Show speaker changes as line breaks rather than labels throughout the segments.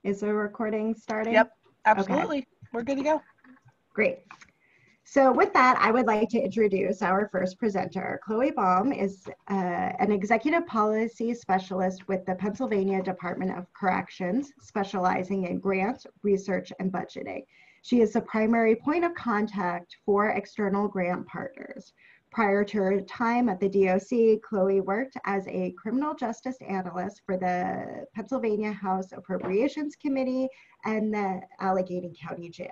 Is the recording starting?
Yep, absolutely.
Okay.
We're good to go.
Great. So with that, I would like to introduce our first presenter. Chloe Baum is an executive policy specialist with the Pennsylvania Department of Corrections, specializing in grant, research, and budgeting. She is the primary point of contact for external grant partners. Prior to her time at the DOC, Chloe worked as a criminal justice analyst for the Pennsylvania House Appropriations Committee and the Allegheny County Jail.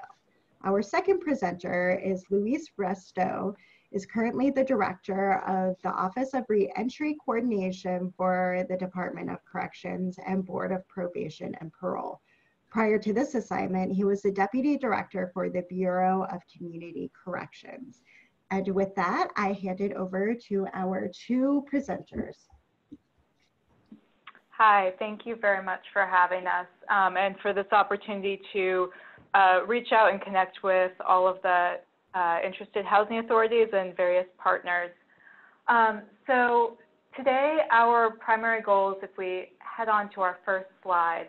Our second presenter is Luis Resto, is currently the director of the Office of Reentry Coordination for the Department of Corrections and Board of Probation and Parole. Prior to this assignment, he was the deputy director for the Bureau of Community Corrections. And with that, I hand it over to our two presenters.
Hi, thank you very much for having us and for this opportunity to reach out and connect with all of the interested housing authorities and various partners. So today, our primary goals, if we head on to our first slide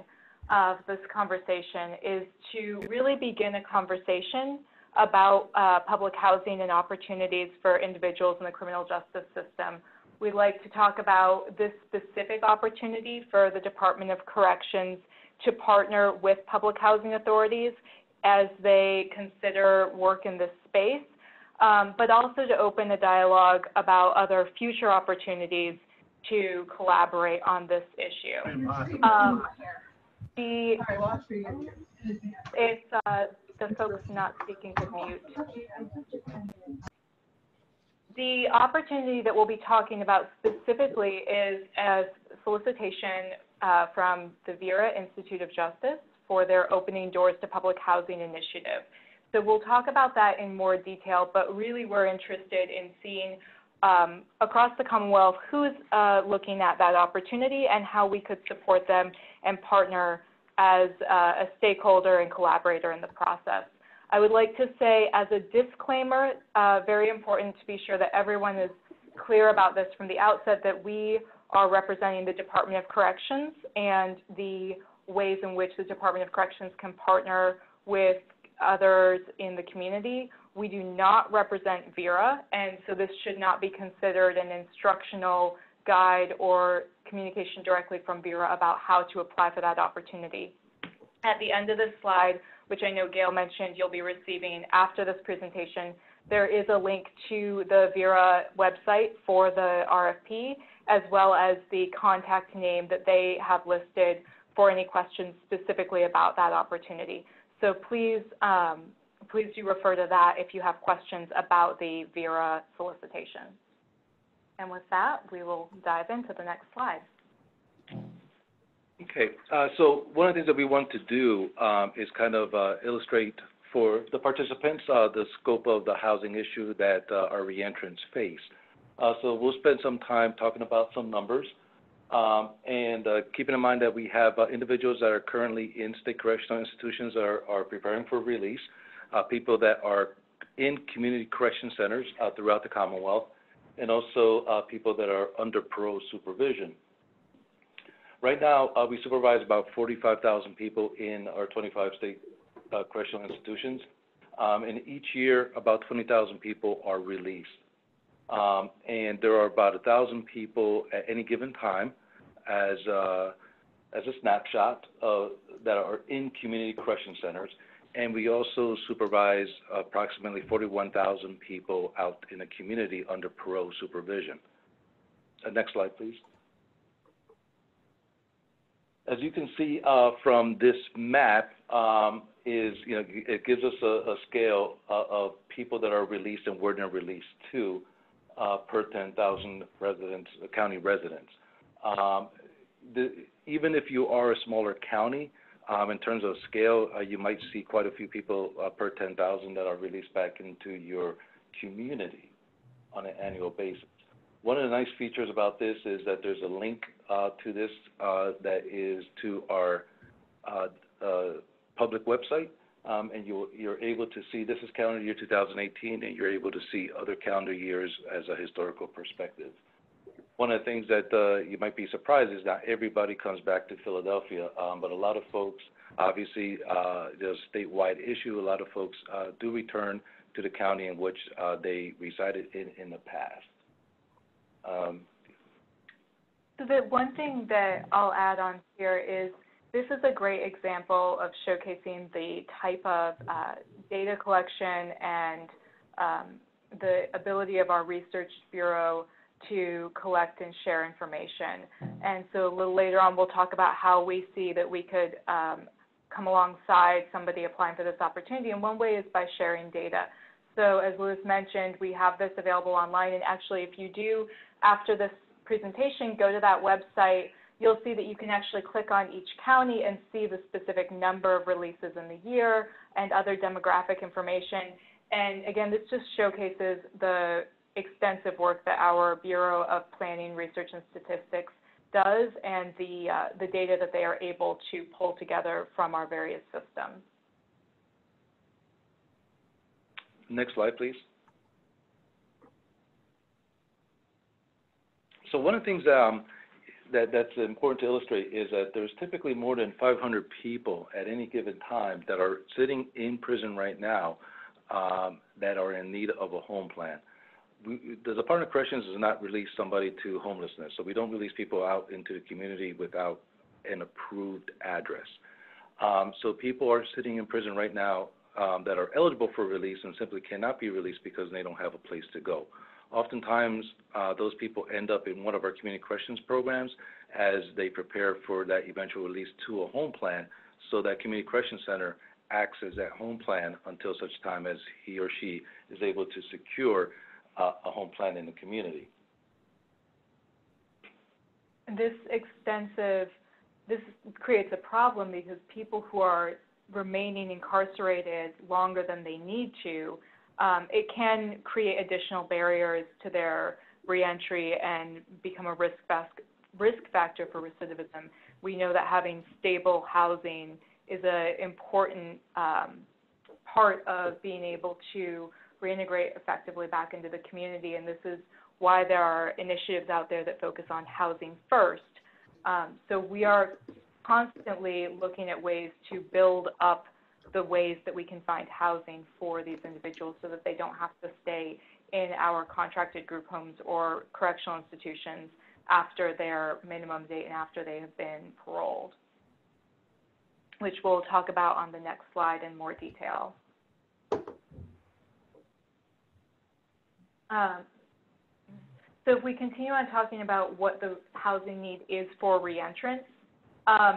of this conversation, is to really begin a conversation about public housing and opportunities for individuals in the criminal justice system. We'd like to talk about this specific opportunity for the Department of Corrections to partner with public housing authorities as they consider work in this space, but also to open a dialogue about other future opportunities to collaborate on this issue. The folks not speaking to mute. The opportunity that we'll be talking about specifically is a solicitation from the Vera Institute of Justice for their Opening Doors to Public Housing initiative. So we'll talk about that in more detail, but really we're interested in seeing across the Commonwealth who's looking at that opportunity and how we could support them and partner as a stakeholder and collaborator in the process. I would like to say as a disclaimer, very important to be sure that everyone is clear about this from the outset, that we are representing the Department of Corrections and the ways in which the Department of Corrections can partner with others in the community. We do not represent Vera, and so this should not be considered an instructional guide or communication directly from Vera about how to apply for that opportunity. At the end of this slide, which I know Gail mentioned you'll be receiving after this presentation, there is a link to the Vera website for the RFP, as well as the contact name that they have listed for any questions specifically about that opportunity. So please, please do refer to that if you have questions about the Vera solicitation. And with that, we will dive into the next slide.
Okay, so one of the things that we want to do is kind of illustrate for the participants the scope of the housing issue that our reentrants face. So we'll spend some time talking about some numbers and keeping in mind that we have individuals that are currently in state correctional institutions that are preparing for release, people that are in community correction centers throughout the Commonwealth, and also people that are under parole supervision. Right now, we supervise about 45,000 people in our 25 state correctional institutions, and each year about 20,000 people are released. And there are about 1,000 people at any given time as a snapshot that are in community correction centers, and we also supervise approximately 41,000 people out in the community under parole supervision. Next slide, please. As you can see from this map, it gives us a scale of people that are released and where they're released to per 10,000 residents, county residents. Even if you are a smaller county, in terms of scale, you might see quite a few people per 10,000 that are released back into your community on an annual basis. One of the nice features about this is that there's a link to this that is to our public website, and you're able to see, this is calendar year 2018, and you're able to see other calendar years as a historical perspective. One of the things that you might be surprised is not everybody comes back to Philadelphia, but a lot of folks Obviously, there's a statewide issue. A lot of folks do return to the county in which they resided in the past.
So the one thing that I'll add on here is this is a great example of showcasing the type of data collection and the ability of our research bureau to collect and share information. And so a little later on, we'll talk about how we see that we could come alongside somebody applying for this opportunity. And one way is by sharing data. So as Louis mentioned, we have this available online. And actually, if you do, after this presentation, go to that website, you'll see that you can actually click on each county and see the specific number of releases in the year and other demographic information. And again, this just showcases the extensive work that our Bureau of Planning, Research, and Statistics does and the data that they are able to pull together from our various systems.
Next slide, please. So one of the things that's important to illustrate is that there's typically more than 500 people at any given time that are sitting in prison right now that are in need of a home plan. The Department of Corrections does not release somebody to homelessness, so we don't release people out into the community without an approved address. So people are sitting in prison right now that are eligible for release and simply cannot be released because they don't have a place to go. Oftentimes, those people end up in one of our community corrections programs as they prepare for that eventual release to a home plan, so that community correction center acts as that home plan until such time as he or she is able to secure a home plan in the community.
This creates a problem because people who are remaining incarcerated longer than they need to, it can create additional barriers to their reentry and become a risk factor for recidivism. We know that having stable housing is an important part of being able to reintegrate effectively back into the community, and this is why there are initiatives out there that focus on housing first. So we are constantly looking at ways to build up the ways that we can find housing for these individuals so that they don't have to stay in our contracted group homes or correctional institutions after their minimum date and after they have been paroled, which we'll talk about on the next slide in more detail. So if we continue on talking about what the housing need is for reentrants,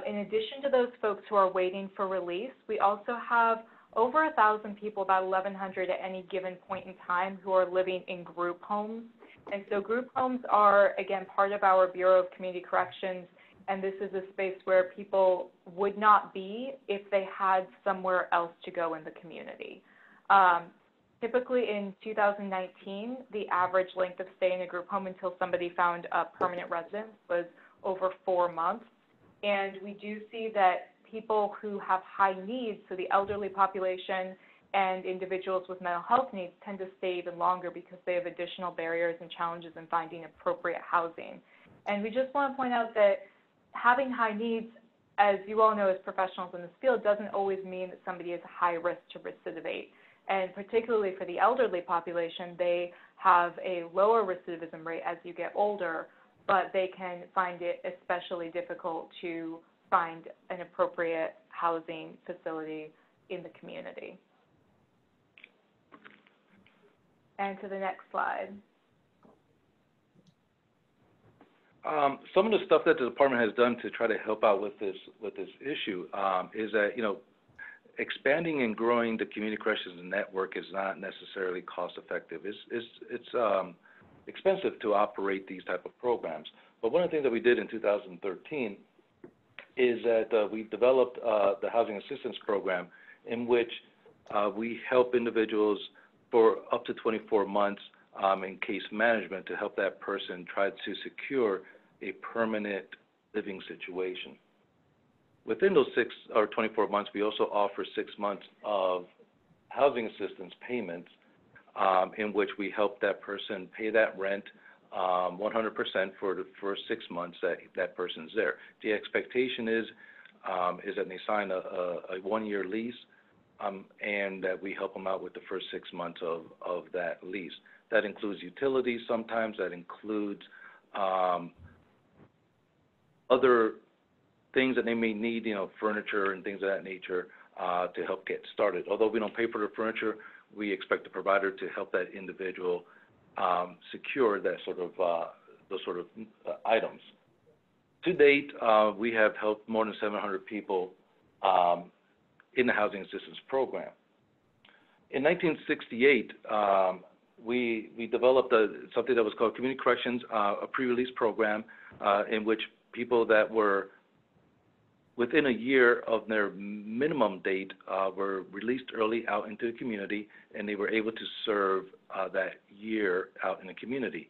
in addition to those folks who are waiting for release, we also have over 1,000 people, about 1,100 at any given point in time, who are living in group homes. And so group homes are, again, part of our Bureau of Community Corrections, and this is a space where people would not be if they had somewhere else to go in the community. Typically in 2019, the average length of stay in a group home until somebody found a permanent residence was over 4 months. And we do see that people who have high needs, so the elderly population and individuals with mental health needs, tend to stay even longer because they have additional barriers and challenges in finding appropriate housing. And we just want to point out that having high needs, as you all know as professionals in this field, doesn't always mean that somebody is high risk to recidivate. And particularly for the elderly population, they have a lower recidivism rate as you get older, but they can find it especially difficult to find an appropriate housing facility in the community. And to the next slide. Some of the stuff that the department has done to try to help out with this issue is that, expanding and growing the community corrections network is not necessarily cost effective. It's expensive to operate these type of programs. But one of the things that we did in 2013 is that we developed the Housing Assistance Program, in which we help individuals for up to 24 months in case management to help that person try to secure a permanent living situation. Within those 6 or 24 months, we also offer 6 months of housing assistance payments in which we help that person pay that rent 100% for the first 6 months that person's there. The expectation is
is that they sign a one-year lease, and that we help them out with the first 6 months of that lease. That includes utilities sometimes, that includes other things that they may need, furniture and things of that nature to help get started. Although we don't pay for the furniture, we expect the provider to help that individual secure that those sort of items. To date, we have helped more than 700 people in the Housing Assistance Program. In 1968, we developed something that was called Community Corrections, a pre-release program in which people that were within a year of their minimum date were released early out into the community, and they were able to serve that year out in the community.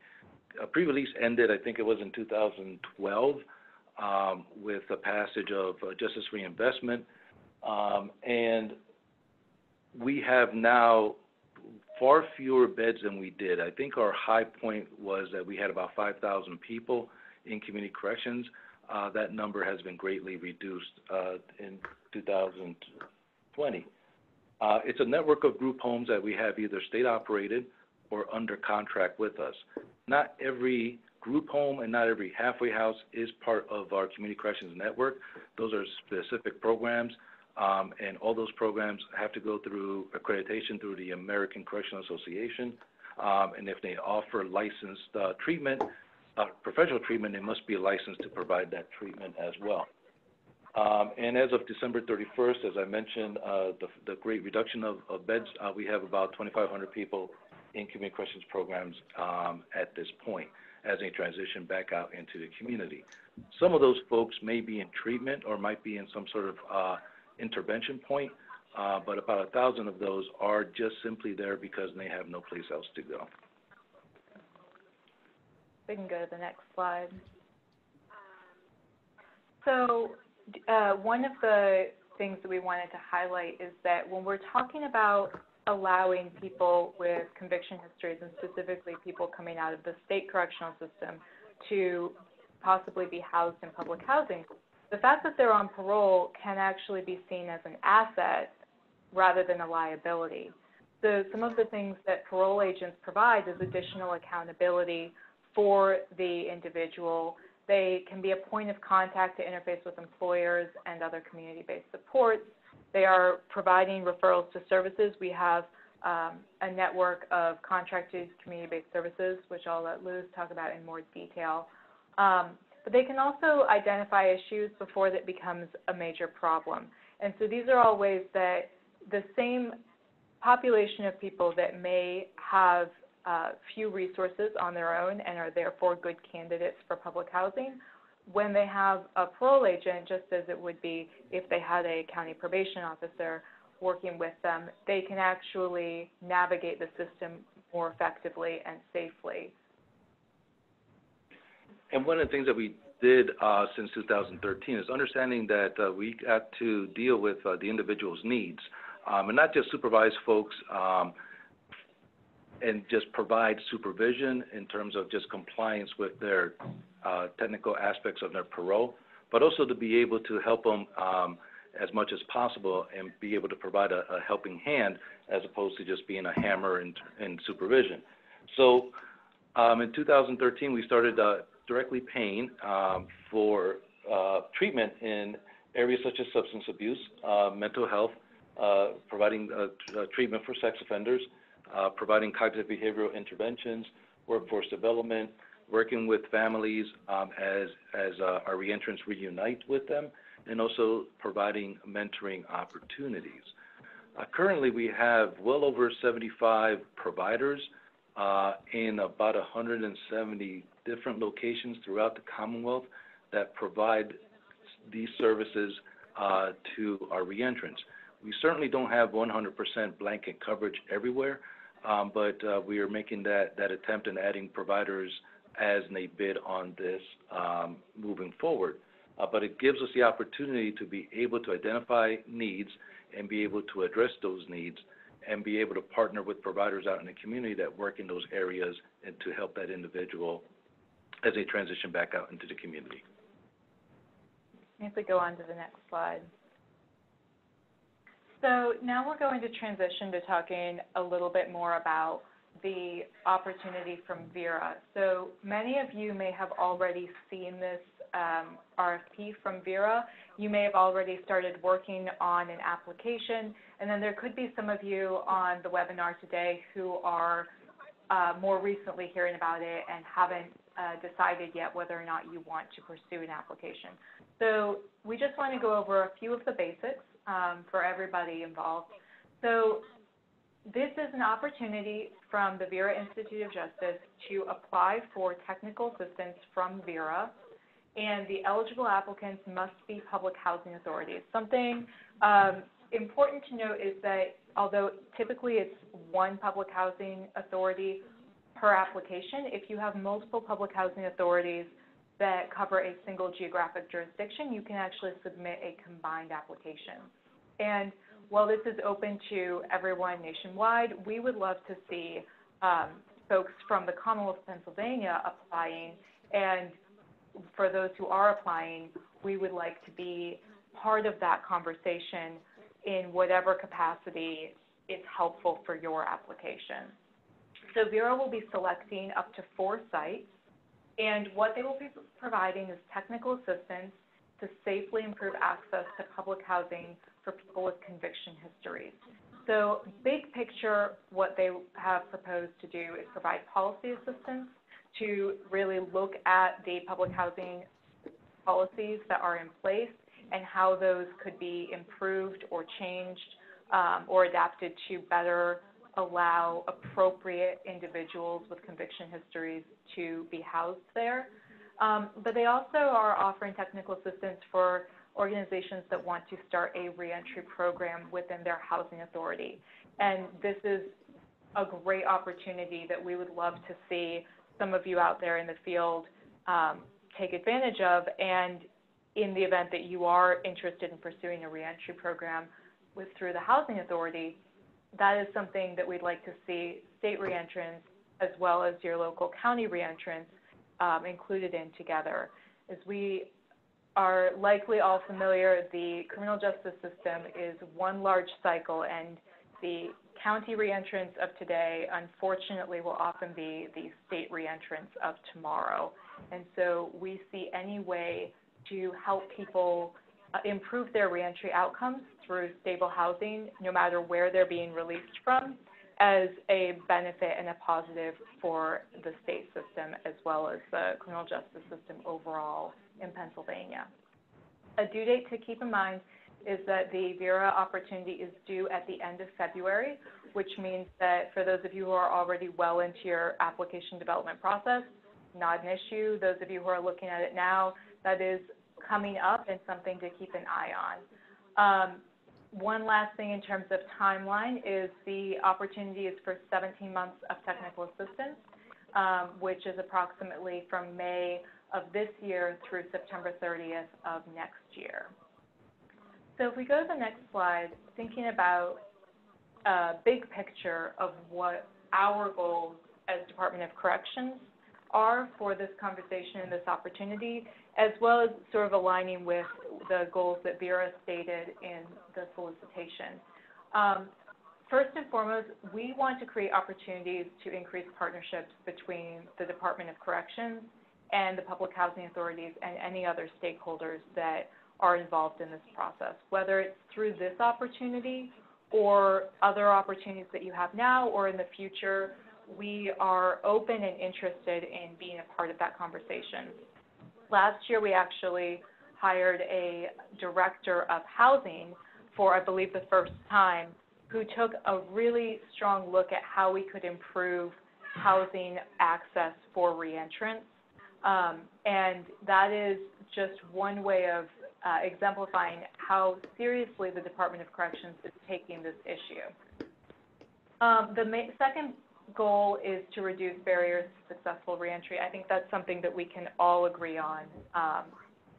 Pre-release ended, I think it was in 2012, with the passage of Justice Reinvestment, and we have now far fewer beds than we did. I think our high point was that we had about 5,000 people in community corrections. That number has been greatly reduced in 2020. It's a network of group homes that we have either state-operated or under contract with us. Not every group home and not every halfway house is part of our community corrections network. Those are specific programs, and all those programs have to go through accreditation through the American Correctional Association, and if they offer licensed treatment, professional treatment, they must be licensed to provide that treatment as well. And as of December 31st, as I mentioned, the great reduction of beds, we have about 2,500 people in community corrections programs at this point as they transition back out into the community. Some of those folks may be in treatment or might be in some sort of intervention point, but about 1,000 of those are just simply there because they have no place else to go.
We can go to the next slide. So one of the things that we wanted to highlight is that when we're talking about allowing people with conviction histories, and specifically people coming out of the state correctional system, to possibly be housed in public housing, the fact that they're on parole can actually be seen as an asset rather than a liability. So some of the things that parole agents provide is additional accountability for the individual. They can be a point of contact to interface with employers and other community-based supports. They are providing referrals to services. We have a network of contracted community-based services, which I'll let Luz talk about in more detail. But they can also identify issues before that becomes a major problem. And so these are all ways that the same population of people that may have few resources on their own and are therefore good candidates for public housing, when they have a parole agent, just as it would be if they had a county probation officer working with them, they can actually navigate the system more effectively and safely.
And one of the things that we did since 2013 is understanding that we got to deal with the individual's needs, and not just supervise folks and just provide supervision in terms of just compliance with their technical aspects of their parole, but also to be able to help them as much as possible and be able to provide a helping hand as opposed to just being a hammer in supervision. So in 2013, we started directly paying for treatment in areas such as substance abuse, mental health, providing treatment for sex offenders, providing cognitive behavioral interventions, workforce development, working with families as our reentrants reunite with them, and also providing mentoring opportunities. Currently, we have well over 75 providers in about 170 different locations throughout the Commonwealth that provide these services to our reentrants. We certainly don't have 100% blanket coverage everywhere, but we are making that attempt and adding providers as they bid on this moving forward. But it gives us the opportunity to be able to identify needs and be able to address those needs and be able to partner with providers out in the community that work in those areas and to help that individual as they transition back out into the community.
If we go on to the next slide. So now we're going to transition to talking a little bit more about the opportunity from Vera. So many of you may have already seen this RFP from Vera. You may have already started working on an application, and then there could be some of you on the webinar today who are more recently hearing about it and haven't decided yet whether or not you want to pursue an application. So we just want to go over a few of the basics for everybody involved. So this is an opportunity from the Vera Institute of Justice to apply for technical assistance from Vera, and the eligible applicants must be public housing authorities. Something important to note is that although typically it's one public housing authority per application, if you have multiple public housing authorities that cover a single geographic jurisdiction, you can actually submit a combined application. And while this is open to everyone nationwide, we would love to see folks from the Commonwealth of Pennsylvania applying, and for those who are applying, we would like to be part of that conversation in whatever capacity is helpful for your application. So Vera will be selecting up to 4 sites, and what they will be providing is technical assistance to safely improve access to public housing for people with conviction histories. So big picture, what they have proposed to do is provide policy assistance to really look at the public housing policies that are in place and how those could be improved or changed or adapted to better allow appropriate individuals with conviction histories to be housed there. But they also are offering technical assistance for organizations that want to start a reentry program within their housing authority. And this is a great opportunity that we would love to see some of you out there in the field take advantage of. And in the event that you are interested in pursuing a reentry program through the housing authority, that is something that we'd like to see state reentrants as well as your local county reentrants included in together. As we are likely all familiar, the criminal justice system is one large cycle, and the county reentrants of today, unfortunately, will often be the state reentrants of tomorrow. And so we see any way to help people improve their reentry outcomes through stable housing, no matter where they're being released from, as a benefit and a positive for the state system as well as the criminal justice system overall in Pennsylvania. A due date to keep in mind is that the Vera opportunity is due at the end of February, which means that for those of you who are already well into your application development process, not an issue. Those of you who are looking at it now, that is coming up and something to keep an eye on. One last thing in terms of timeline is the opportunity is for 17 months of technical assistance, which is approximately from May of this year through September 30th of next year. So if we go to the next slide, thinking about a big picture of what our goals as Department of Corrections are for this conversation and this opportunity, as well as sort of aligning with the goals that Vera stated in the solicitation. First and foremost, we want to create opportunities to increase partnerships between the Department of Corrections and the public housing authorities and any other stakeholders that are involved in this process, whether it's through this opportunity or other opportunities that you have now or in the future. We are open and interested in being a part of that conversation. Last year, we actually hired a director of housing for, I believe, the first time, who took a really strong look at how we could improve housing access for reentrants. And that is just one way of exemplifying how seriously the Department of Corrections is taking this issue. The second goal is to reduce barriers to successful reentry. I think that's something that we can all agree on.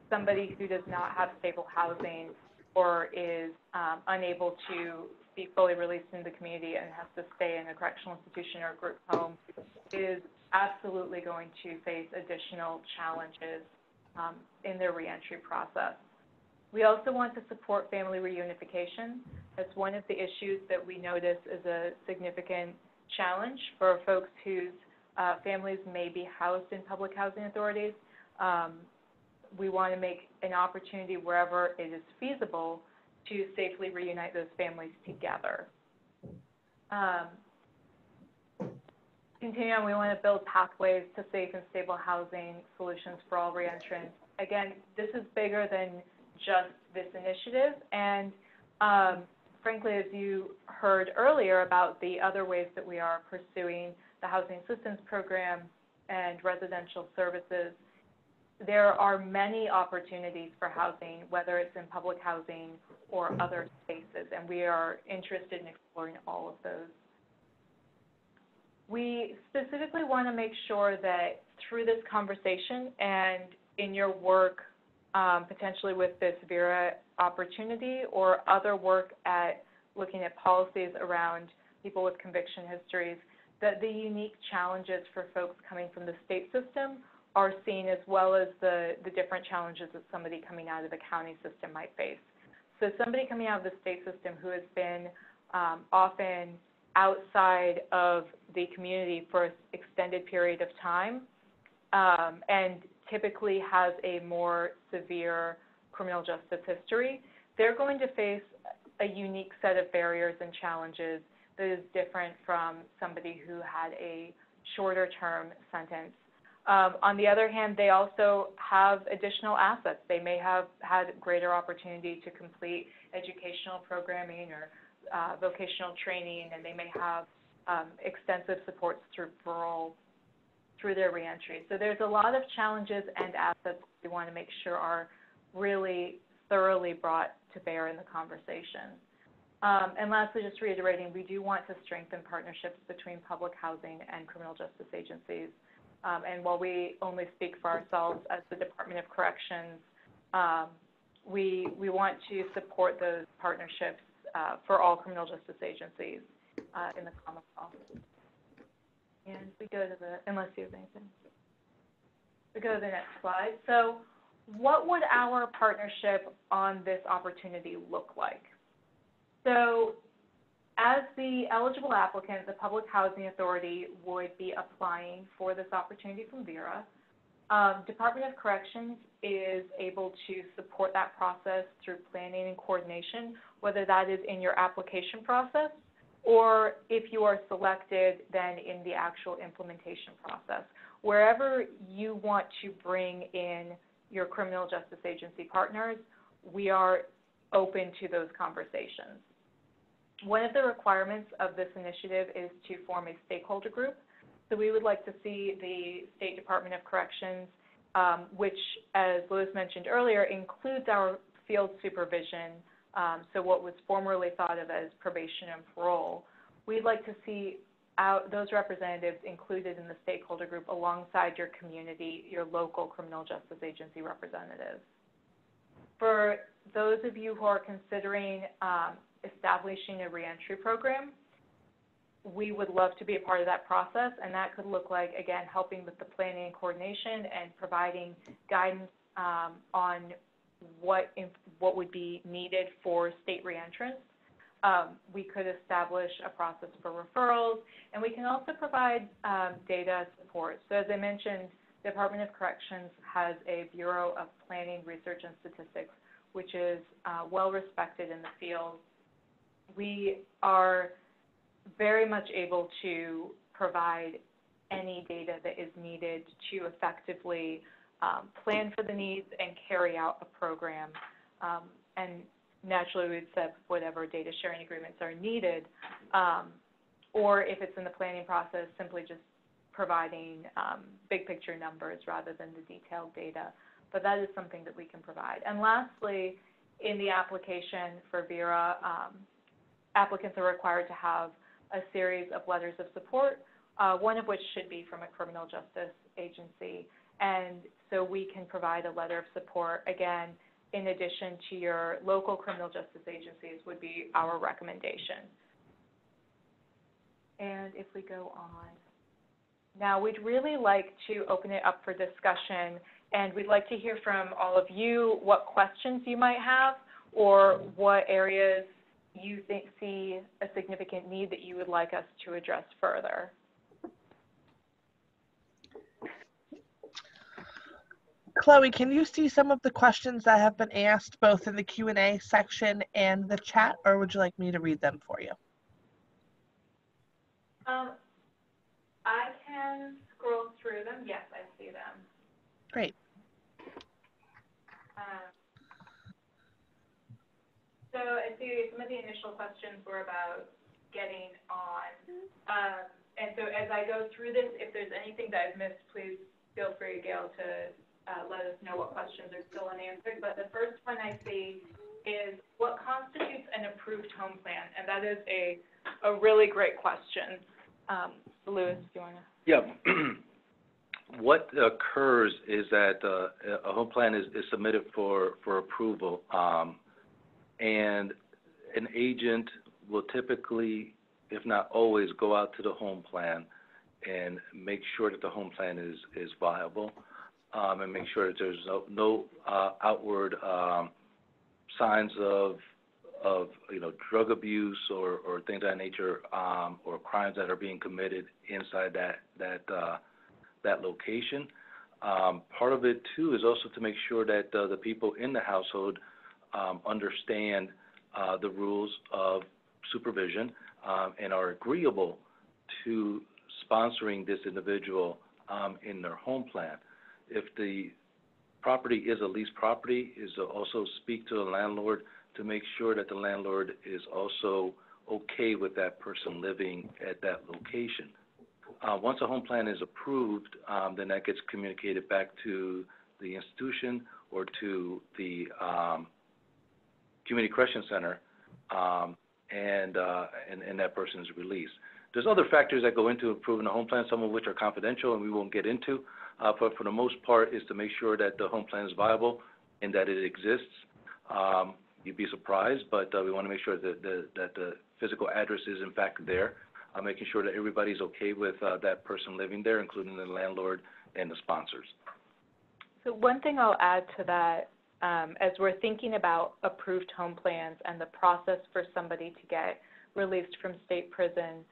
Somebody who does not have stable housing or is unable to be fully released into the community and has to stay in a correctional institution or a group home is absolutely going to face additional challenges in their reentry process. We also want to support family reunification. That's one of the issues that we notice is a significant challenge for folks whose families may be housed in public housing authorities. We want to make an opportunity wherever it is feasible to safely reunite those families together. Continue on, we want to build pathways to safe and stable housing solutions for all reentrants. Again, this is bigger than just this initiative, and frankly, as you heard earlier about the other ways that we are pursuing the housing assistance program and residential services, there are many opportunities for housing, whether it's in public housing or other spaces, and we are interested in exploring all of those. We specifically want to make sure that through this conversation and in your work, potentially with this Vera opportunity or other work at looking at policies around people with conviction histories, that the unique challenges for folks coming from the state system are seen, as well as the different challenges that somebody coming out of the county system might face. So somebody coming out of the state system who has been often outside of the community for an extended period of time and typically has a more severe criminal justice history, they're going to face a unique set of barriers and challenges that is different from somebody who had a shorter term sentence. On the other hand, they also have additional assets. They may have had greater opportunity to complete educational programming or vocational training, and they may have extensive supports through parole through their reentry. So there's a lot of challenges and assets we want to make sure are really thoroughly brought to bear in the conversation. And lastly, just reiterating, we do want to strengthen partnerships between public housing and criminal justice agencies. And while we only speak for ourselves as the Department of Corrections, we want to support those partnerships for all criminal justice agencies in the Commonwealth. And we go to the, unless you have anything. We go to the next slide. So what would our partnership on this opportunity look like? So as the eligible applicant, the Public Housing Authority would be applying for this opportunity from Vera. Department of Corrections is able to support that process through planning and coordination, whether that is in your application process or if you are selected, then in the actual implementation process. Wherever you want to bring in your criminal justice agency partners, we are open to those conversations. One of the requirements of this initiative is to form a stakeholder group. So we would like to see the State Department of Corrections, which, as Louis mentioned earlier, includes our field supervision, so what was formerly thought of as probation and parole. We'd like to see those representatives included in the stakeholder group alongside your community, your local criminal justice agency representatives. For those of you who are considering establishing a reentry program, we would love to be a part of that process, and that could look like, again, helping with the planning and coordination and providing guidance on what would be needed for state reentrants. We could establish a process for referrals, and we can also provide data support. So as I mentioned, the Department of Corrections has a Bureau of Planning, Research, and Statistics, which is well respected in the field. We are very much able to provide any data that is needed to effectively plan for the needs and carry out a program. And naturally, we'd set whatever data sharing agreements are needed, or if it's in the planning process, simply just providing big picture numbers rather than the detailed data. But that is something that we can provide. And lastly, in the application for Vera, applicants are required to have a series of letters of support, one of which should be from a criminal justice agency. And so we can provide a letter of support, again, in addition to your local criminal justice agencies would be our recommendation. And if we go on. Now, we'd really like to open it up for discussion and we'd like to hear from all of you what questions you might have or what areas you see a significant need that you would like us to address further.
Chloe, can you see some of the questions that have been asked both in the Q&A section and the chat, or would you like me to read them for you?
I can scroll through them. Yes, I see them.
Great.
So I see some of the initial questions were about getting on. And so as I go through this, if there's anything that I've missed, please feel free, Gail, to let us know what questions are still unanswered. But the first one I see is, what constitutes an approved home plan? And that is a really great question. Louis, do you want to?
Yeah. What occurs is that a home plan is submitted for approval, and an agent will typically, if not always, go out to the home plan and make sure that the home plan is viable, and make sure that there's no outward signs of drug abuse or things of that nature, or crimes that are being committed inside that location. Part of it too is also to make sure that the people in the household understand the rules of supervision and are agreeable to sponsoring this individual in their home plan. If the property is a leased property, is to also speak to the landlord to make sure that the landlord is also okay with that person living at that location. Once a home plan is approved, then that gets communicated back to the institution or to the community correction center, and that person is released. There's other factors that go into approving a home plan, some of which are confidential and we won't get into, but for the most part is to make sure that the home plan is viable and that it exists. You'd be surprised, but we want to make sure that the physical address is in fact there, making sure that everybody's okay with that person living there, including the landlord and the sponsors.
So one thing I'll add to that, as we're thinking about approved home plans and the process for somebody to get released from state prison,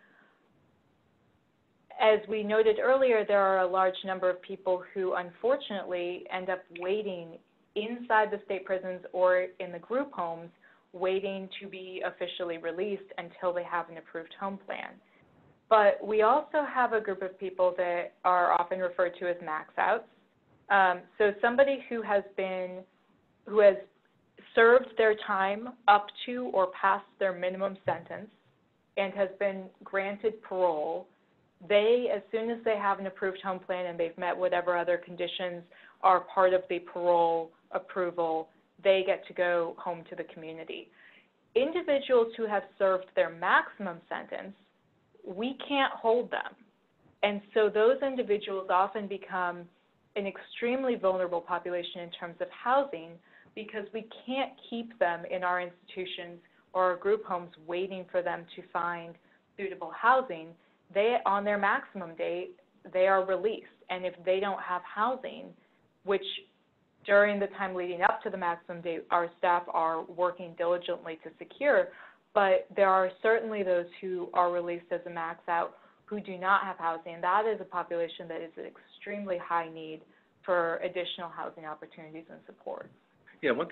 as we noted earlier, there are a large number of people who unfortunately end up waiting inside the state prisons or in the group homes, waiting to be officially released until they have an approved home plan. But we also have a group of people that are often referred to as max outs. So somebody who has served their time up to or past their minimum sentence and has been granted parole, they, as soon as they have an approved home plan and they've met whatever other conditions are part of the parole approval, they get to go home to the community. Individuals who have served their maximum sentence, we can't hold them. And so those individuals often become an extremely vulnerable population in terms of housing, because we can't keep them in our institutions or our group homes waiting for them to find suitable housing. They, on their maximum date, they are released. And if they don't have housing, which during the time leading up to the maximum date, our staff are working diligently to secure, but there are certainly those who are released as a max out who do not have housing. That is a population that is an extremely high need for additional housing opportunities and support.
Yeah, one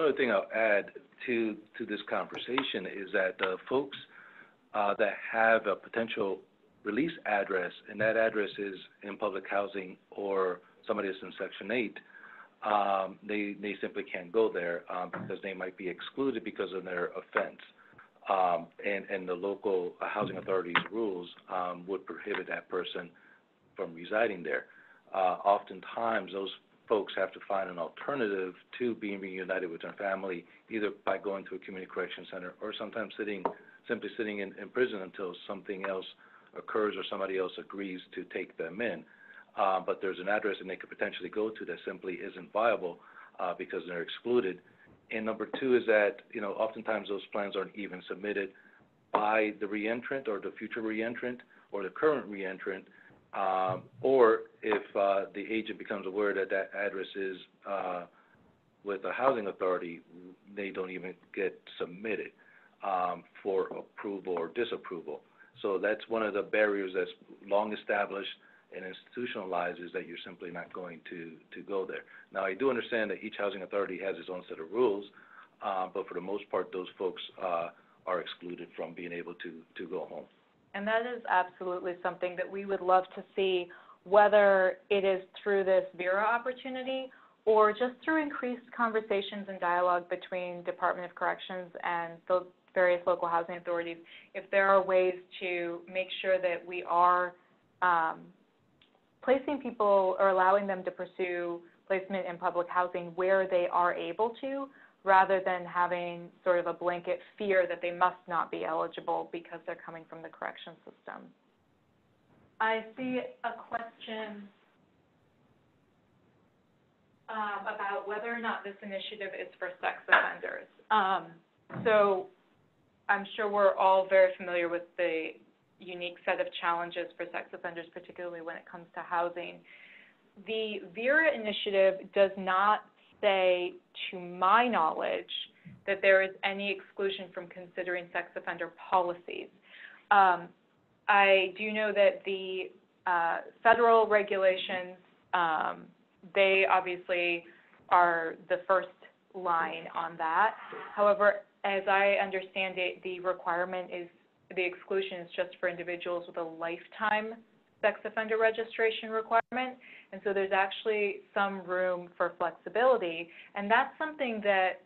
other thing I'll add to this conversation is that folks that have a potential release address, and that address is in public housing or somebody that's in Section 8, they simply can't go there because they might be excluded because of their offense. And the local housing authority's rules would prohibit that person from residing there. Oftentimes, those folks have to find an alternative to being reunited with their family, either by going to a community correction center or sometimes simply sitting in prison until something else occurs or somebody else agrees to take them in. But there's an address that they could potentially go to that simply isn't viable because they're excluded. And number two is that, oftentimes those plans aren't even submitted by the reentrant or the future reentrant or the current reentrant, or if the agent becomes aware that that address is with a housing authority, they don't even get submitted for approval or disapproval. So that's one of the barriers that's long established and institutionalized, is that you're simply not going to go there. Now, I do understand that each housing authority has its own set of rules, but for the most part, those folks are excluded from being able to go home.
And that is absolutely something that we would love to see, whether it is through this Vera opportunity or just through increased conversations and dialogue between Department of Corrections and the various local housing authorities. If there are ways to make sure that we are placing people or allowing them to pursue placement in public housing where they are able to, rather than having sort of a blanket fear that they must not be eligible because they're coming from the correction system. I see a question about whether or not this initiative is for sex offenders. So I'm sure we're all very familiar with the unique set of challenges for sex offenders, particularly when it comes to housing. The Vera initiative does not say, to my knowledge, that there is any exclusion from considering sex offender policies. I do know that the federal regulations, they obviously are the first line on that. However, as I understand it, the requirement is, the exclusion is just for individuals with a lifetime sex offender registration requirement, and so there's actually some room for flexibility, and that's something that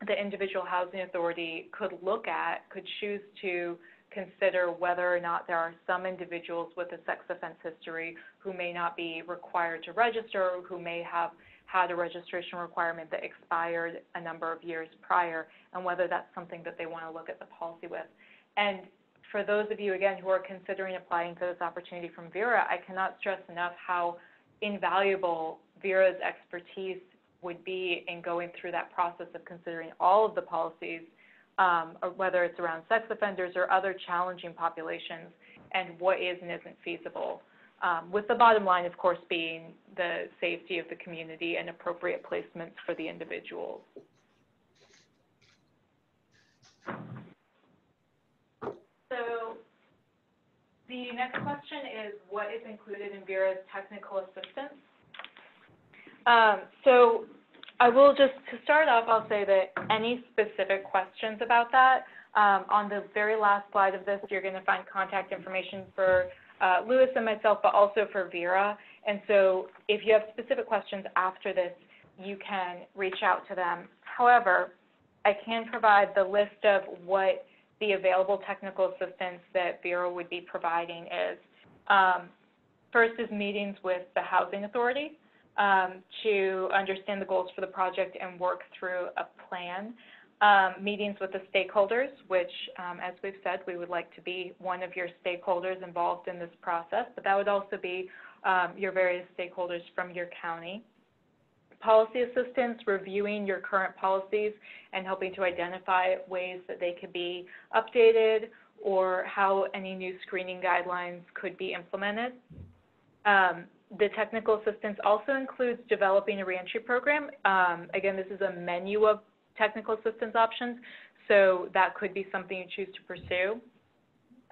the individual housing authority could look at, could choose to consider whether or not there are some individuals with a sex offense history who may not be required to register, or who may have had a registration requirement that expired a number of years prior, and whether that's something that they want to look at the policy with. And for those of you, again, who are considering applying for this opportunity from Vera, I cannot stress enough how invaluable Vera's expertise would be in going through that process of considering all of the policies, or whether it's around sex offenders or other challenging populations, and what is and isn't feasible. With the bottom line, of course, being the safety of the community and appropriate placements for the individuals. So the next question is, what is included in Vera's technical assistance? So I will just, to start off, I'll say that any specific questions about that, on the very last slide of this, you're going to find contact information for Louis and myself, but also for Vera. And so if you have specific questions after this, you can reach out to them. However, I can provide the list of what the available technical assistance that Vera would be providing is. First is meetings with the housing authority to understand the goals for the project and work through a plan. Meetings with the stakeholders, which, as we've said, we would like to be one of your stakeholders involved in this process, but that would also be your various stakeholders from your county. Policy assistance, reviewing your current policies and helping to identify ways that they could be updated or how any new screening guidelines could be implemented. The technical assistance also includes developing a reentry program. Again, this is a menu of technical assistance options, so that could be something you choose to pursue.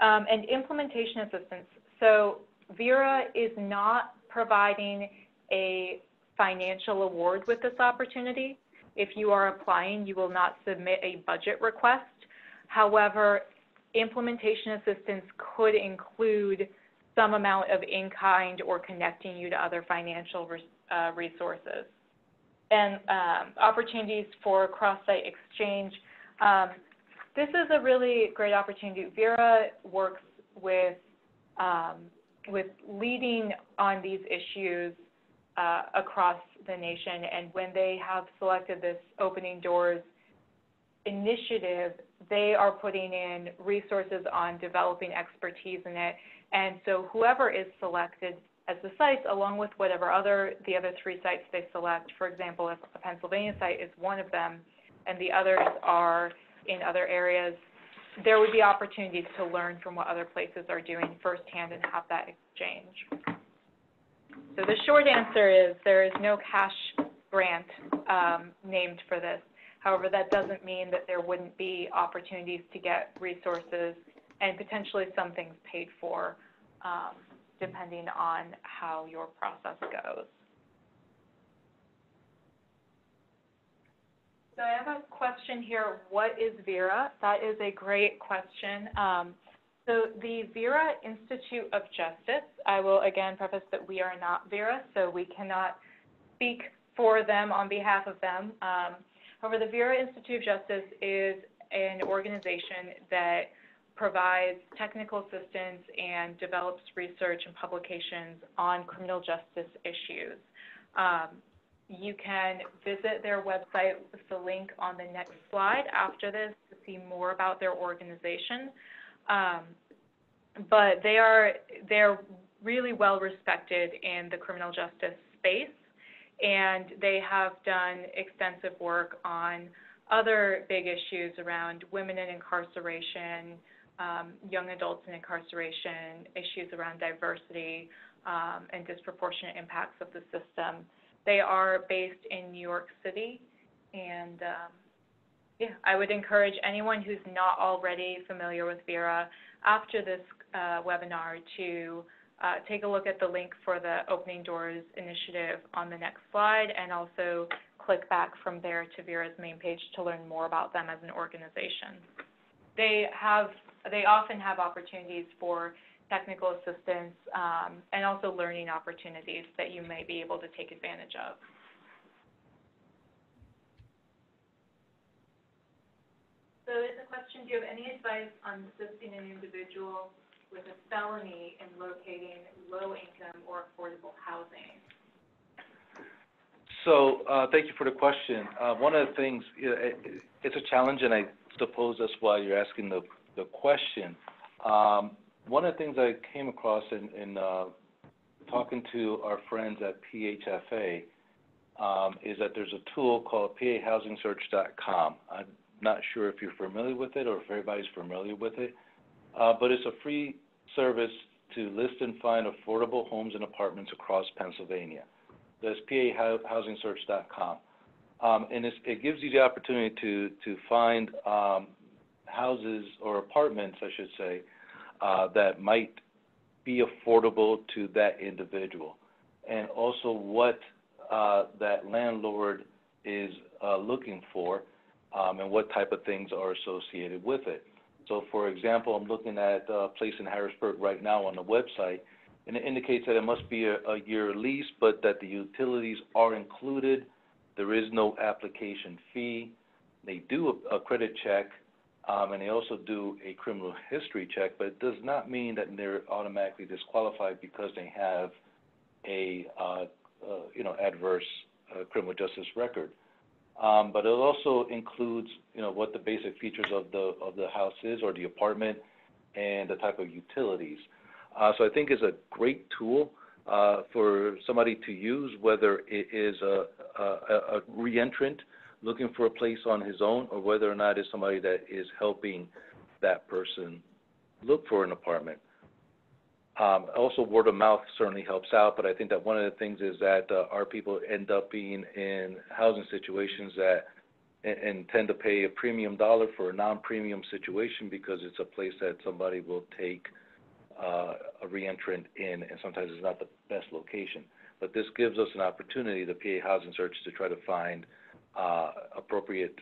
And implementation assistance. So Vera is not providing a financial award with this opportunity. If you are applying, you will not submit a budget request. However, implementation assistance could include some amount of in-kind or connecting you to other financial resources. And opportunities for cross-site exchange. This is a really great opportunity. Vera works with leading on these issues across the nation, and when they have selected this Opening Doors initiative, they are putting in resources on developing expertise in it. And so whoever is selected as the sites, along with whatever the other three sites they select, for example, if a Pennsylvania site is one of them and the others are in other areas, there would be opportunities to learn from what other places are doing firsthand and have that exchange. So the short answer is there is no cash grant named for this. However, that doesn't mean that there wouldn't be opportunities to get resources and potentially some things paid for, depending on how your process goes. So I have a question here. What is Vera? That is a great question. So the Vera Institute of Justice, I will again preface that we are not Vera, so we cannot speak for them on behalf of them. However, the Vera Institute of Justice is an organization that provides technical assistance and develops research and publications on criminal justice issues. You can visit their website with the link on the next slide after this to see more about their organization. But they're really well respected in the criminal justice space, and they have done extensive work on other big issues around women in incarceration, young adults in incarceration, issues around diversity, and disproportionate impacts of the system. They are based in New York City, and yeah, I would encourage anyone who's not already familiar with Vera after this webinar to take a look at the link for the Opening Doors initiative on the next slide, and also click back from there to Vera's main page to learn more about them as an organization. They often have opportunities for technical assistance and also learning opportunities that you may be able to take advantage of. So there's a question, do you have any advice on assisting an individual with a felony in locating low-income or affordable housing?
So thank you for the question. One of the things, it's a challenge, and I suppose that's why you're asking the question. One of the things I came across in talking to our friends at PHFA is that there's a tool called PAHousingSearch.com. I'm not sure if you're familiar with it or if everybody's familiar with it, but it's a free service to list and find affordable homes and apartments across Pennsylvania. That's PAHousingSearch.com. And it gives you the opportunity to find houses or apartments, I should say, that might be affordable to that individual, and also what that landlord is looking for, and what type of things are associated with it. So, for example, I'm looking at a place in Harrisburg right now on the website, and it indicates that it must be a year lease, but that the utilities are included. There is no application fee. They do a credit check, and they also do a criminal history check, but it does not mean that they're automatically disqualified because they have a adverse criminal justice record. But it also includes what the basic features of the house is, or the apartment, and the type of utilities. So I think it's a great tool for somebody to use, whether it is a reentrant looking for a place on his own, or whether or not it's somebody that is helping that person look for an apartment. Also, word of mouth certainly helps out, but I think that one of the things is that our people end up being in housing situations that and tend to pay a premium dollar for a non-premium situation because it's a place that somebody will take a reentrant in, and sometimes it's not the best location. But this gives us an opportunity, the PA Housing Search, to try to find appropriate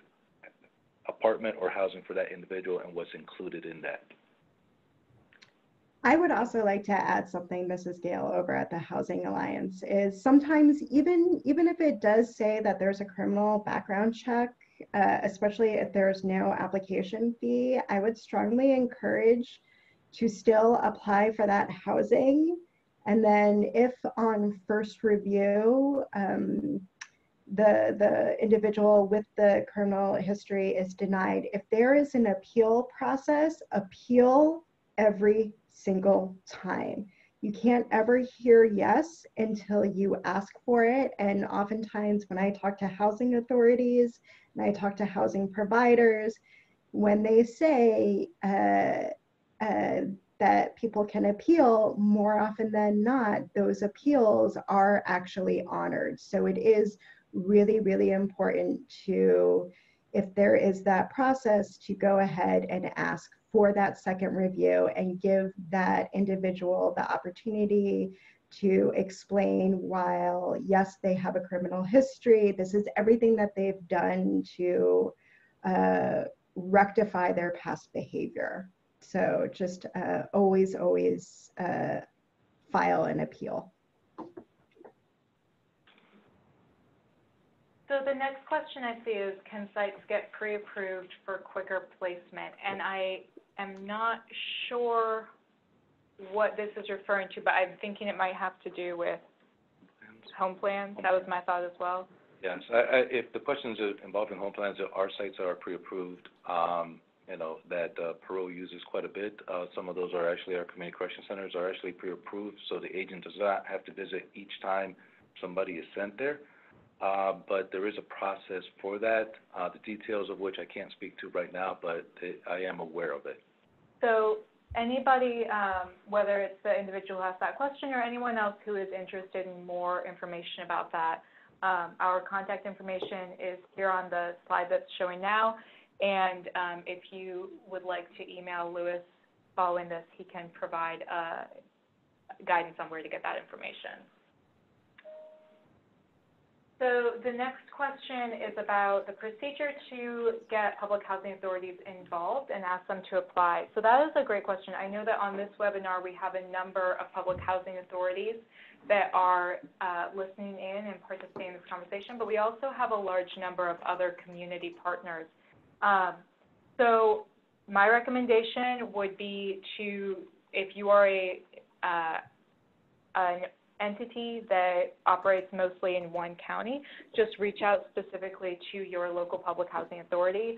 apartment or housing for that individual and what's included in that.
I would also like to add something, Mrs. Gale, over at the Housing Alliance, is sometimes even if it does say that there's a criminal background check, especially if there's no application fee, I would strongly encourage to still apply for that housing. And then if on first review, the individual with the criminal history is denied, if there is an appeal process, appeal every single time. You can't ever hear yes until you ask for it. And oftentimes when I talk to housing authorities and I talk to housing providers, when they say that people can appeal, more often than not, those appeals are actually honored. So it is really, really important to, if there is that process, to go ahead and ask for that second review and give that individual the opportunity to explain, while yes, they have a criminal history, this is everything that they've done to rectify their past behavior. So just always file an appeal.
So the next question I see is, can sites get pre-approved for quicker placement? And I am not sure what this is referring to, but I'm thinking it might have to do with home plans. That was my thought as well.
Yes, if the questions involving home plans, our sites are pre-approved. You know, that parole uses quite a bit. Some of those are actually, our community correction centers are actually pre-approved, so the agent does not have to visit each time somebody is sent there. But there is a process for that, the details of which I can't speak to right now, but I am aware of it.
So anybody, whether it's the individual who asked that question or anyone else who is interested in more information about that, our contact information is here on the slide that's showing now. And if you would like to email Lewis following this, he can provide guidance on where to get that information. So the next question is about the procedure to get public housing authorities involved and ask them to apply. So that is a great question. I know that on this webinar we have a number of public housing authorities that are listening in and participating in this conversation, but we also have a large number of other community partners. So my recommendation would be to, if you are an entity that operates mostly in one county, just reach out specifically to your local public housing authority.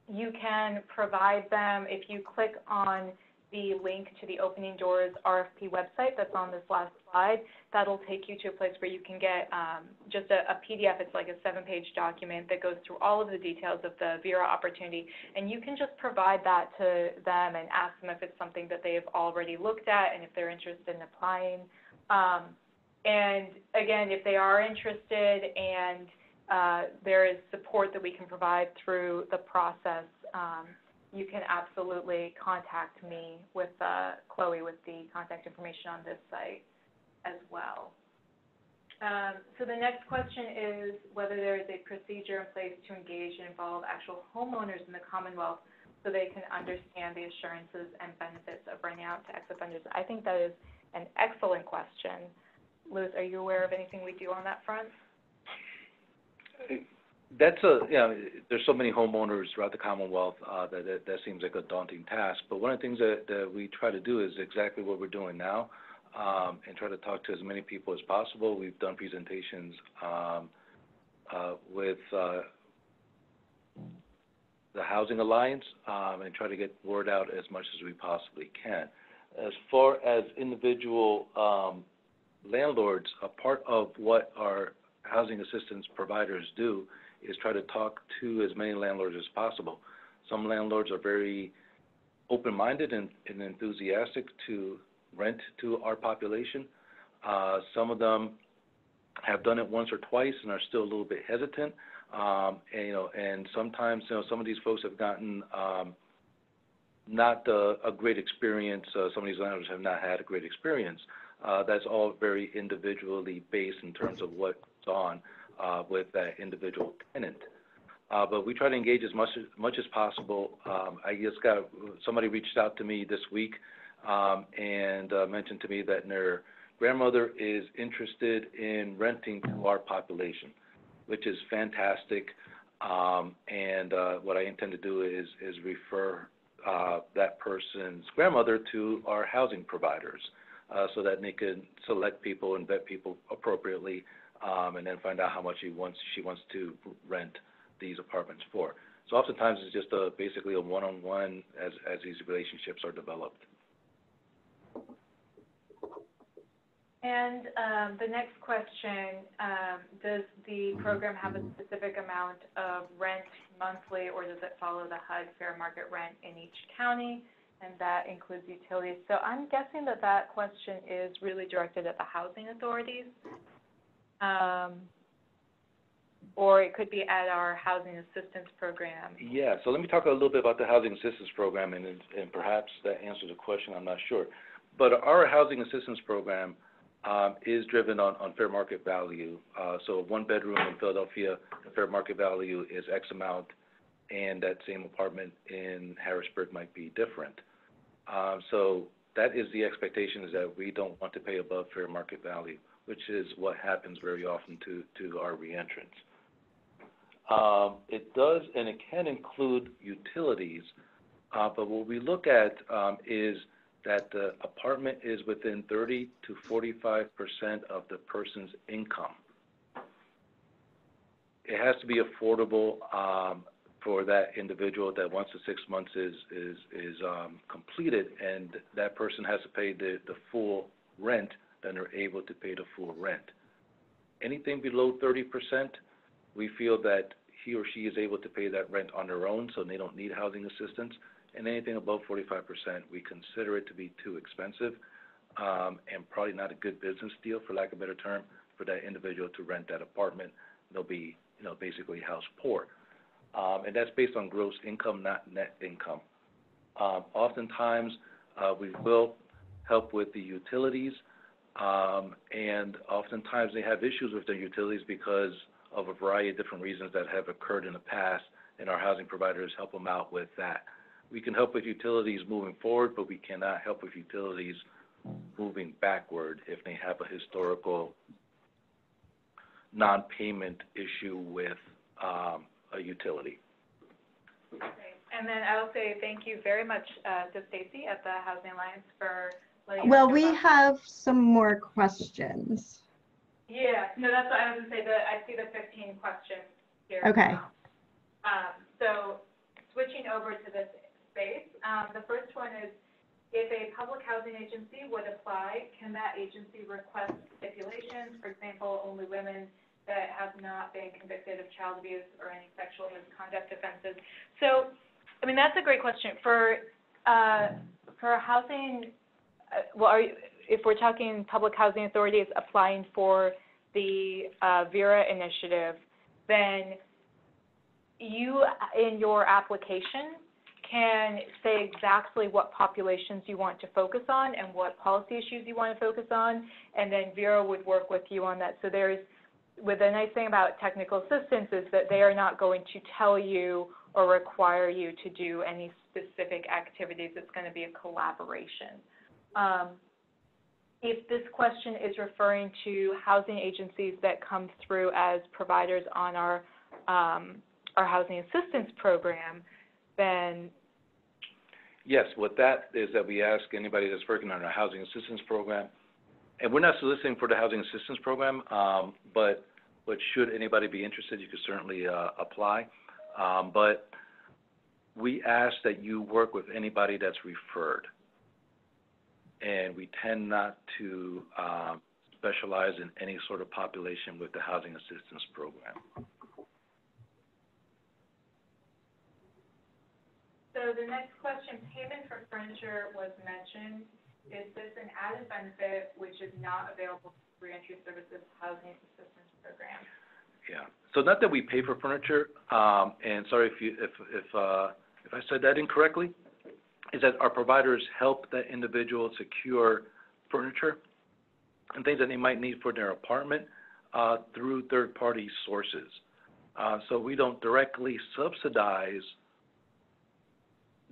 You can provide them, if you click on the link to the Opening Doors RFP website that's on this last slide, that'll take you to a place where you can get just a PDF. It's like a 7-page document that goes through all of the details of the Vera opportunity, and you can just provide that to them and ask them if it's something that they have already looked at and if they're interested in applying. And again, if they are interested and there is support that we can provide through the process, you can absolutely contact me with Chloe with the contact information on this site as well. So the next question is whether there is a procedure in place to engage and involve actual homeowners in the Commonwealth so they can understand the assurances and benefits of renting out to ex-offenders. I think that is an excellent question. Lewis, are you aware of anything we do on that front?
That's there's so many homeowners throughout the Commonwealth that seems like a daunting task. But one of the things that we try to do is exactly what we're doing now, and try to talk to as many people as possible. We've done presentations with the Housing Alliance and try to get word out as much as we possibly can. As far as individual landlords, a part of what our housing assistance providers do is try to talk to as many landlords as possible. Some landlords are very open-minded and enthusiastic to rent to our population. Some of them have done it once or twice and are still a little bit hesitant. And sometimes some of these folks have gotten not a great experience. Some of these landlords have not had a great experience. That's all very individually based in terms of what's on with that individual tenant. But we try to engage as much as possible. I just somebody reached out to me this week and mentioned to me that their grandmother is interested in renting to our population, which is fantastic. And what I intend to do is refer that person's grandmother to our housing providers so that they can select people and vet people appropriately, and then find out how much she wants to rent these apartments for. So oftentimes it's just basically a one-on-one as these relationships are developed.
And the next question, does the program have a specific amount of rent monthly, or does it follow the HUD fair market rent in each county? And that includes utilities. So I'm guessing that that question is really directed at the housing authorities, or it could be at our housing assistance program.
Yeah, so let me talk a little bit about the housing assistance program, and perhaps that answers the question, I'm not sure. But our housing assistance program is driven on fair market value. So a one bedroom in Philadelphia, the fair market value is X amount, and that same apartment in Harrisburg might be different. So that is the expectation, is that we don't want to pay above fair market value, which is what happens very often to our reentrants. It does, and it can include utilities, but what we look at is that the apartment is within 30 to 45% of the person's income. It has to be affordable for that individual, that once the 6 months is completed and that person has to pay the full rent, then they're able to pay the full rent. Anything below 30%, we feel that he or she is able to pay that rent on their own, so they don't need housing assistance. And anything above 45%, we consider it to be too expensive and probably not a good business deal, for lack of a better term, for that individual to rent that apartment. They'll be, basically house poor. And that's based on gross income, not net income. Oftentimes, we will help with the utilities, and oftentimes they have issues with their utilities because of a variety of different reasons that have occurred in the past, and our housing providers help them out with that. We can help with utilities moving forward, but we cannot help with utilities moving backward if they have a historical non-payment issue with a utility.
Okay. And then I will say thank you very much to Stacy at the Housing Alliance for letting us
Well,
know
we
about
have some more questions.
Yeah, no, that's what I was going to say. I see the 15 questions here.
Okay.
So switching over to this space, the first one is, if a public housing agency would apply, can that agency request stipulations, for example, only women that have not been convicted of child abuse or any sexual misconduct offenses? So, I mean, that's a great question. For housing, if we're talking public housing authorities applying for the Vera initiative, then you, in your application, can say exactly what populations you want to focus on and what policy issues you want to focus on, and then Vera would work with you on that. So the nice thing about technical assistance is that they are not going to tell you or require you to do any specific activities. It's going to be a collaboration. If this question is referring to housing agencies that come through as providers on our housing assistance program, then
yes, what that is that we ask anybody that's working on our housing assistance program, and we're not soliciting for the housing assistance program, but should anybody be interested, you could certainly apply. But we ask that you work with anybody that's referred. And we tend not to specialize in any sort of population with the housing assistance program.
So the next question, payment for furniture was mentioned. Is this an added benefit which is not available for reentry services housing assistance program?
Yeah. So not that we pay for furniture, and sorry if I said that incorrectly, is that our providers help that individual secure furniture and things that they might need for their apartment through third-party sources. So we don't directly subsidize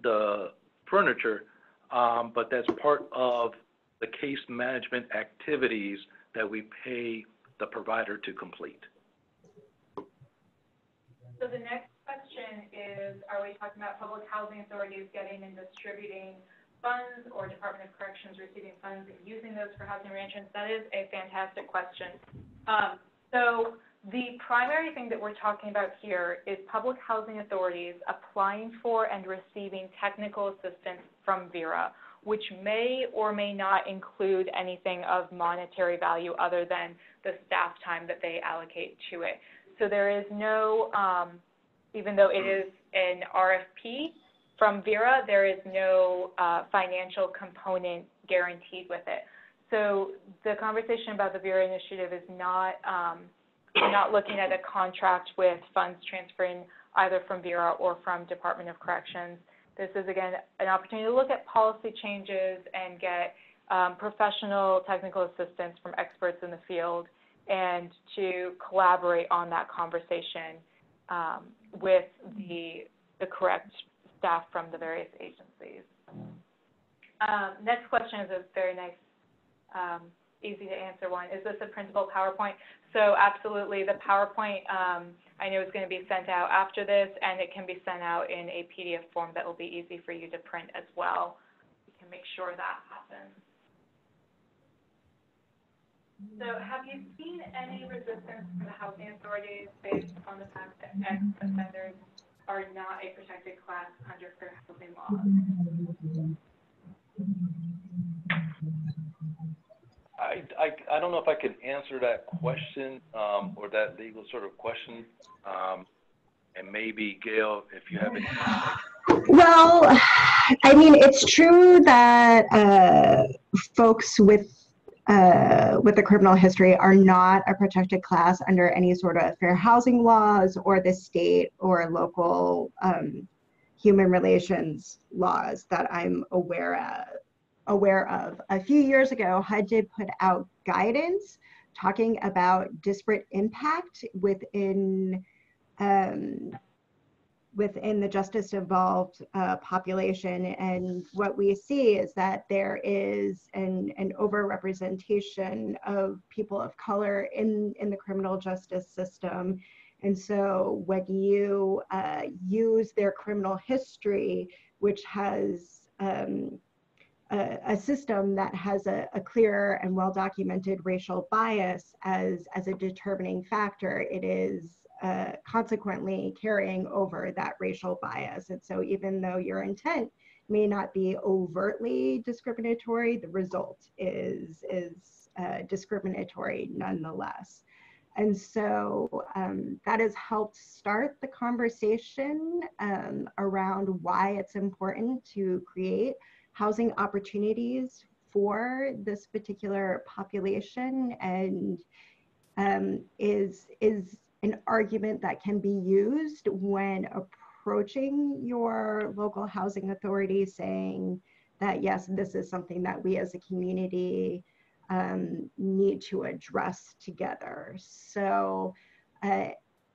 the furniture, but that's part of the case management activities that we pay the provider to complete.
So the next question is, are we talking about public housing authorities getting and distributing funds, or Department of Corrections receiving funds and using those for housing reentrants? That is a fantastic question. So the primary thing that we're talking about here is public housing authorities applying for and receiving technical assistance from Vera. which may or may not include anything of monetary value other than the staff time that they allocate to it. So there is no, even though it is an RFP from Vera, there is no financial component guaranteed with it. So the conversation about the Vera initiative is not looking at a contract with funds transferring either from Vera or from Department of Corrections. This is, again, an opportunity to look at policy changes and get professional technical assistance from experts in the field and to collaborate on that conversation with the correct staff from the various agencies. Next question is a very nice, easy to answer one. Is this a printable PowerPoint? So absolutely, the PowerPoint I know is going to be sent out after this, and it can be sent out in a PDF form that will be easy for you to print as well. We can make sure that happens. So have you seen any resistance from the housing authorities based on the fact that ex-offenders are not a protected class under fair housing laws?
I don't know if I can answer that question or that legal sort of question. And maybe, Gail, if you have any insight.
Well, I mean, it's true that folks with a criminal history are not a protected class under any sort of fair housing laws or the state or local human relations laws that I'm aware of. A few years ago, HUD did put out guidance talking about disparate impact within the justice-involved population, and what we see is that there is an overrepresentation of people of color in the criminal justice system. And so when you use their criminal history, which has a system that has a clear and well-documented racial bias as a determining factor, it is consequently carrying over that racial bias. And so even though your intent may not be overtly discriminatory, the result is discriminatory nonetheless. And so that has helped start the conversation around why it's important to create housing opportunities for this particular population, and is an argument that can be used when approaching your local housing authority, saying that, yes, this is something that we as a community need to address together. So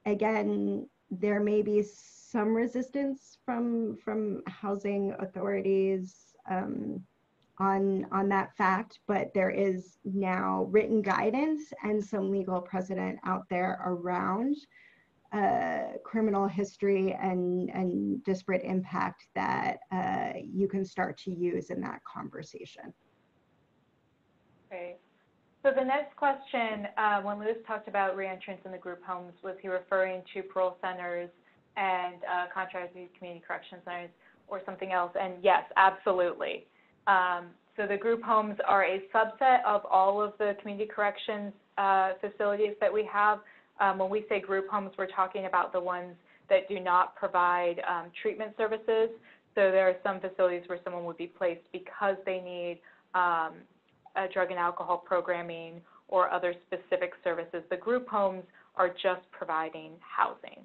again, there may be some resistance from housing authorities on that fact, but there is now written guidance and some legal precedent out there around criminal history and disparate impact that you can start to use in that conversation.
Great. So the next question, when Lewis talked about reentrants in the group homes, was he referring to parole centers and contracted community correction centers or something else? And yes, absolutely. So the group homes are a subset of all of the community corrections facilities that we have. When we say group homes, we're talking about the ones that do not provide treatment services. So there are some facilities where someone would be placed because they need a drug and alcohol programming or other specific services. The group homes are just providing housing.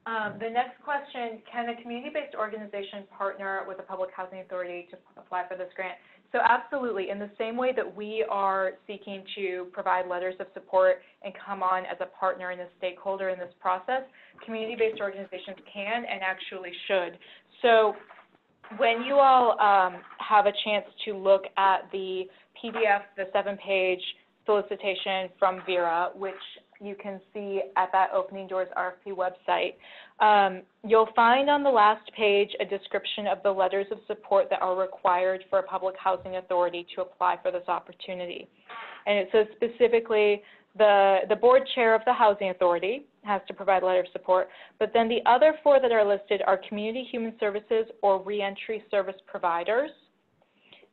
The next question, can a community-based organization partner with a public housing authority to apply for this grant? So absolutely, in the same way that we are seeking to provide letters of support and come on as a partner and a stakeholder in this process, community-based organizations can and actually should. So when you all have a chance to look at the PDF, the 7-page solicitation from Vera, which you can see at that Opening Doors RFP website, you'll find on the last page a description of the letters of support that are required for a public housing authority to apply for this opportunity. And it says specifically The board chair of the Housing Authority has to provide a letter of support, but then the other 4 that are listed are community human services or reentry service providers,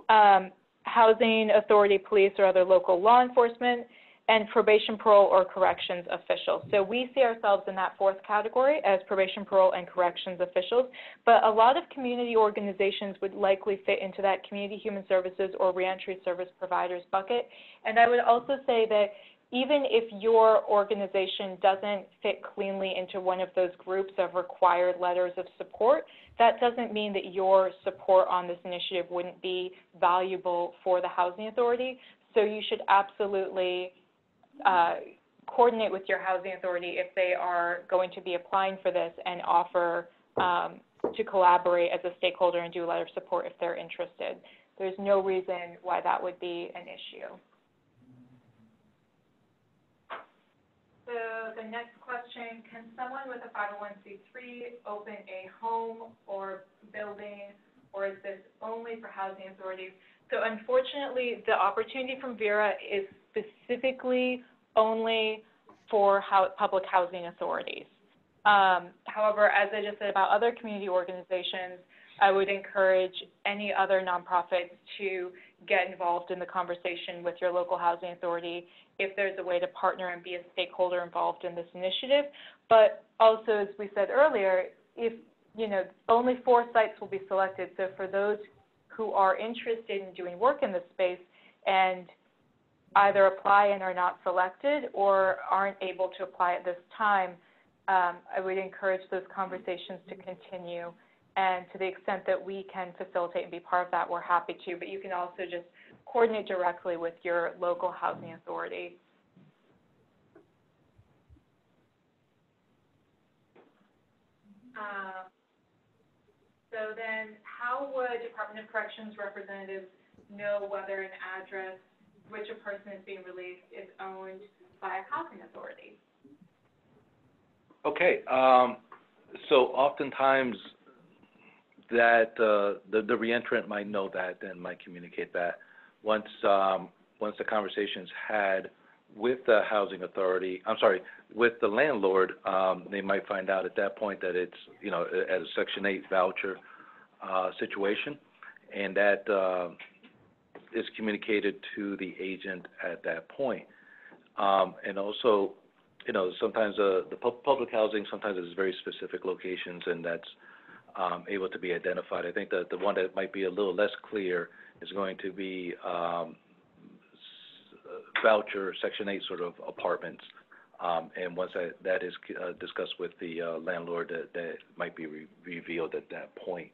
housing authority, police, or other local law enforcement, and probation, parole, or corrections officials. So we see ourselves in that 4th category as probation, parole, and corrections officials, but a lot of community organizations would likely fit into that community human services or reentry service providers bucket. And I would also say that even if your organization doesn't fit cleanly into one of those groups of required letters of support, that doesn't mean that your support on this initiative wouldn't be valuable for the Housing Authority. So you should absolutely coordinate with your Housing Authority if they are going to be applying for this and offer to collaborate as a stakeholder and do a letter of support if they're interested. There's no reason why that would be an issue. So the next question, can someone with a 501c3 open a home or building, or is this only for housing authorities? So unfortunately, the opportunity from Vera is specifically only for public housing authorities. However, as I just said about other community organizations, I would encourage any other nonprofits to get involved in the conversation with your local housing authority if there's a way to partner and be a stakeholder involved in this initiative. But also, as we said earlier, if, only 4 sites will be selected. So for those who are interested in doing work in this space and either apply and are not selected or aren't able to apply at this time, I would encourage those conversations to continue. And to the extent that we can facilitate and be part of that, we're happy to. But you can also just coordinate directly with your local housing authority. So then how would Department of Corrections representatives know whether an address which a person is being released is owned by a housing authority? Okay,
so oftentimes that the reentrant might know that and might communicate that. Once the conversation's had with the housing authority, with the landlord, they might find out at that point that it's, as a Section 8 voucher situation, and that is communicated to the agent at that point. And also, sometimes the public housing sometimes is very specific locations, and that's able to be identified. I think that the one that might be a little less clear is going to be voucher Section 8 sort of apartments. And once that is discussed with the landlord, that might be revealed at that point.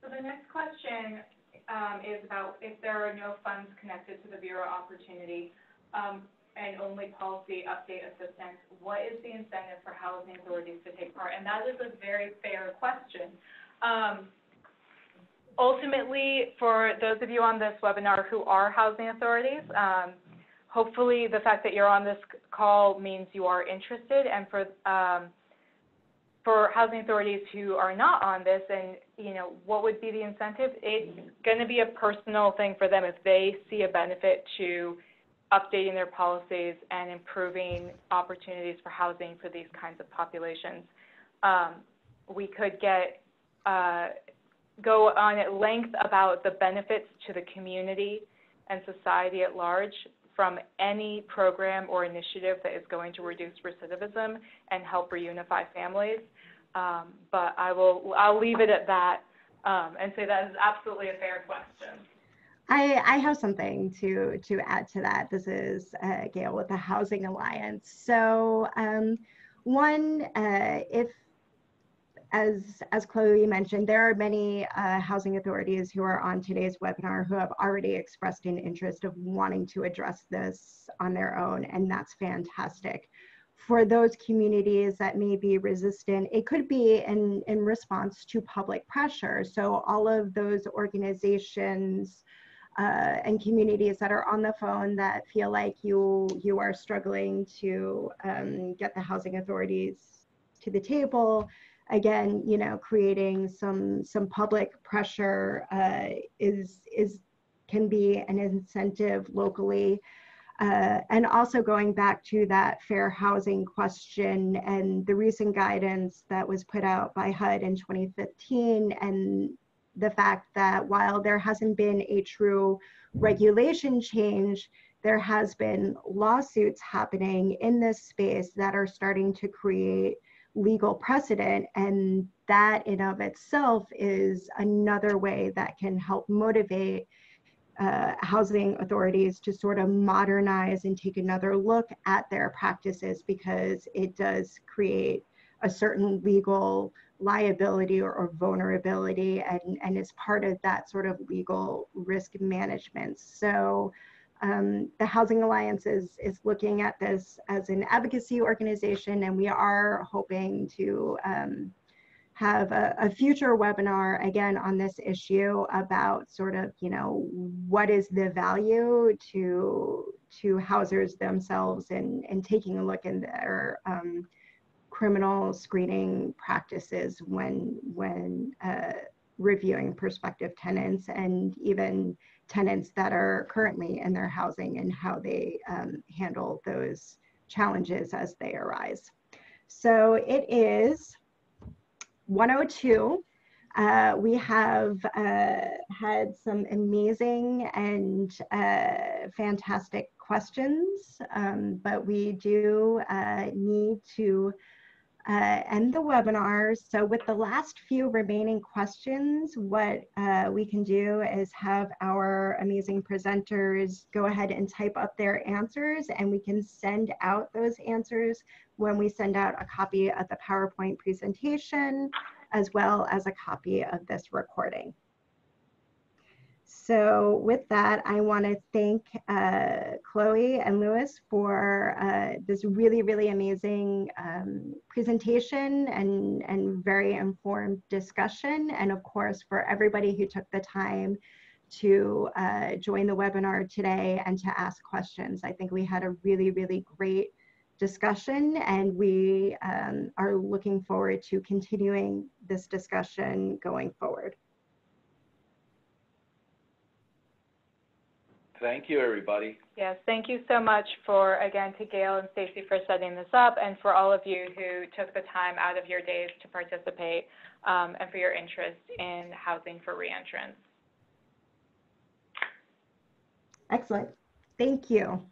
So the next question is about if there are no funds connected to the Vera opportunity and only policy update assistance, what is the incentive for housing authorities to take part? And that is a very fair question. Ultimately, for those of you on this webinar who are housing authorities, hopefully the fact that you're on this call means you are interested. And for housing authorities who are not on this, and what would be the incentive? It's going to be a personal thing for them if they see a benefit to updating their policies and improving opportunities for housing for these kinds of populations. We could go on at length about the benefits to the community and society at large from any program or initiative that is going to reduce recidivism and help reunify families. But I'll leave it at that and say that is absolutely a fair question.
I have something to add to that. This is Gail with the Housing Alliance. So if, as Chloe mentioned, there are many housing authorities who are on today's webinar who have already expressed an interest of wanting to address this on their own, and that's fantastic. For those communities that may be resistant, it could be in response to public pressure. So all of those organizations and communities that are on the phone that feel like you are struggling to get the housing authorities to the table, again, creating some public pressure can be an incentive locally. And also going back to that fair housing question and the recent guidance that was put out by HUD in 2015, and the fact that while there hasn't been a true regulation change, there has been lawsuits happening in this space that are starting to create legal precedent, and that in of itself is another way that can help motivate housing authorities to sort of modernize and take another look at their practices, because it does create a certain legal liability or vulnerability, and is part of that sort of legal risk management. So the Housing Alliance is looking at this as an advocacy organization, and we are hoping to have a future webinar again on this issue about sort of, you know, what is the value to housers themselves and taking a look in their criminal screening practices when reviewing prospective tenants, and even tenants that are currently in their housing, and how they handle those challenges as they arise. So it is 1:02. We have had some amazing and fantastic questions, but we do need to end the webinar. So with the last few remaining questions, what we can do is have our amazing presenters go ahead and type up their answers, and we can send out those answers when we send out a copy of the PowerPoint presentation, as well as a copy of this recording. So with that, I want to thank Chloe and Louis for this really, really amazing presentation and very informed discussion. And of course, for everybody who took the time to join the webinar today and to ask questions. I think we had a really, really great discussion, and we are looking forward to continuing this discussion going forward.
Thank you, everybody.
Yes, thank you so much for, again, to Gail and Stacy for setting this up, and for all of you who took the time out of your days to participate, and for your interest in housing for reentrants.
Excellent. Thank you.